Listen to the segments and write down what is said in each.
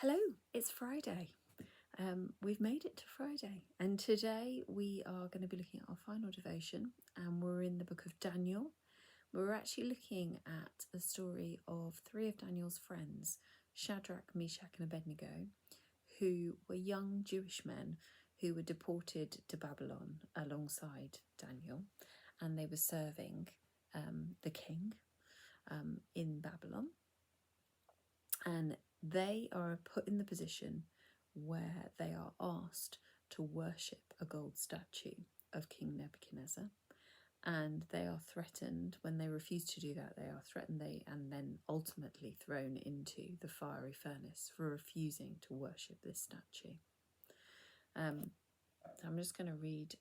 Hello, it's Friday. We've made it to Friday, and today we are going to be looking at our final devotion, and we're in the book of Daniel. We're actually looking at the story of three of Daniel's friends, Shadrach, Meshach, and Abednego, who were young Jewish men who were deported to Babylon alongside Daniel, and they were serving the king in Babylon. And they are put in the position where they are asked to worship a gold statue of King Nebuchadnezzar, and they are threatened. When they refuse to do that, they are threatened and then ultimately thrown into the fiery furnace for refusing to worship this statue. I'm just going to read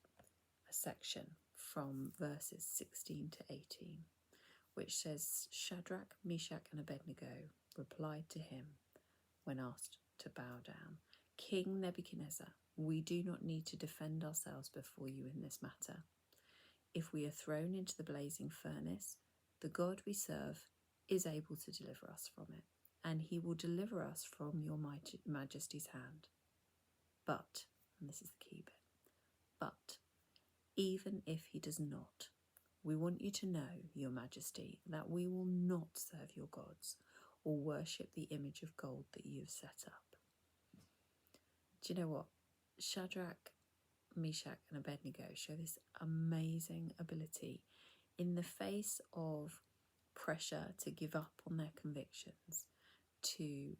a section from verses 16 to 18, which says, Shadrach, Meshach, and Abednego replied to him when asked to bow down, King Nebuchadnezzar, we do not need to defend ourselves before you in this matter. If we are thrown into the blazing furnace, the God we serve is able to deliver us from it, and he will deliver us from your majesty's hand. But, and this is the key bit, but even if he does not, we want you to know, your majesty, that we will not serve your gods or worship the image of gold that you have set up. Do you know what? Shadrach, Meshach, and Abednego show this amazing ability in the face of pressure to give up on their convictions, to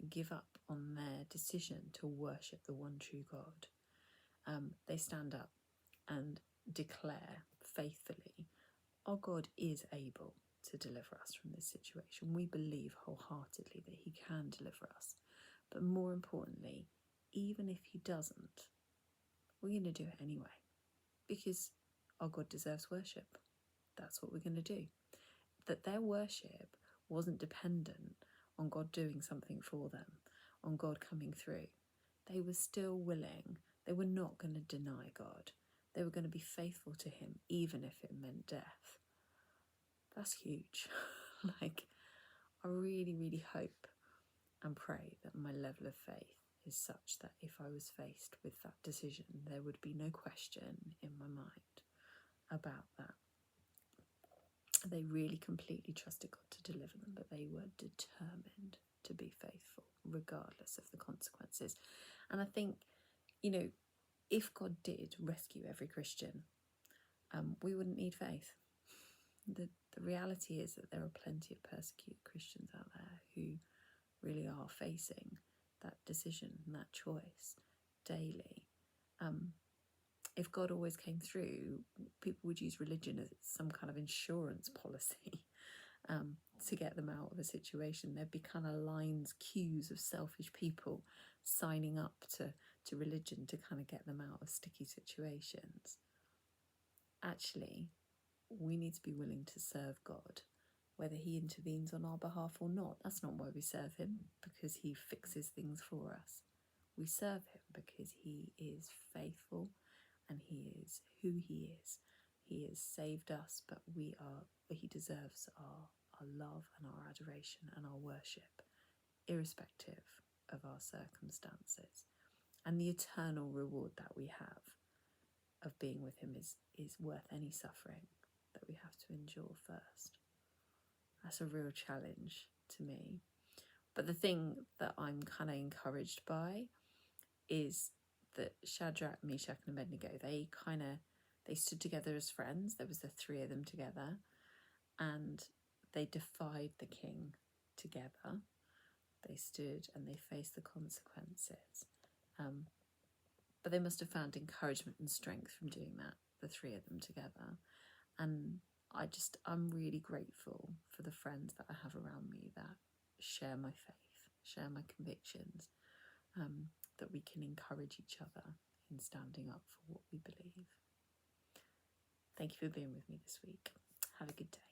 give up on their decision to worship the one true God. They stand up and declare faithfully, our God is able to deliver us from this situation. We believe wholeheartedly that he can deliver us. But more importantly, even if he doesn't, we're going to do it anyway, because our God deserves worship. That's what we're going to do. That their worship wasn't dependent on God doing something for them, on God coming through. They were still willing. They were not going to deny God. They were going to be faithful to him, even if it meant death. That's huge. I really, really hope and pray that my level of faith is such that if I was faced with that decision, there would be no question in my mind about that. They really completely trusted God to deliver them, but they were determined to be faithful, regardless of the consequences. And I think, if God did rescue every Christian, we wouldn't need faith. The reality is that there are plenty of persecuted Christians out there who really are facing that decision and that choice daily. If God always came through, people would use religion as some kind of insurance policy to get them out of a situation. There'd be kind of lines, queues of selfish people signing up to religion to kind of get them out of sticky situations. Actually, we need to be willing to serve God, whether he intervenes on our behalf or not. That's not why we serve him, because he fixes things for us. We serve him because he is faithful and he is who he is. He has saved us, but he deserves our love and our adoration and our worship, irrespective of our circumstances. And the eternal reward that we have of being with him is worth any suffering that we have to endure first. That's a real challenge to me. But the thing that I'm kind of encouraged by is that Shadrach, Meshach, and Abednego, they stood together as friends. There was the three of them together, and they defied the king together. They stood and they faced the consequences. But they must have found encouragement and strength from doing that, the three of them together. And I'm really grateful for the friends that I have around me that share my faith, share my convictions, that we can encourage each other in standing up for what we believe. Thank you for being with me this week. Have a good day.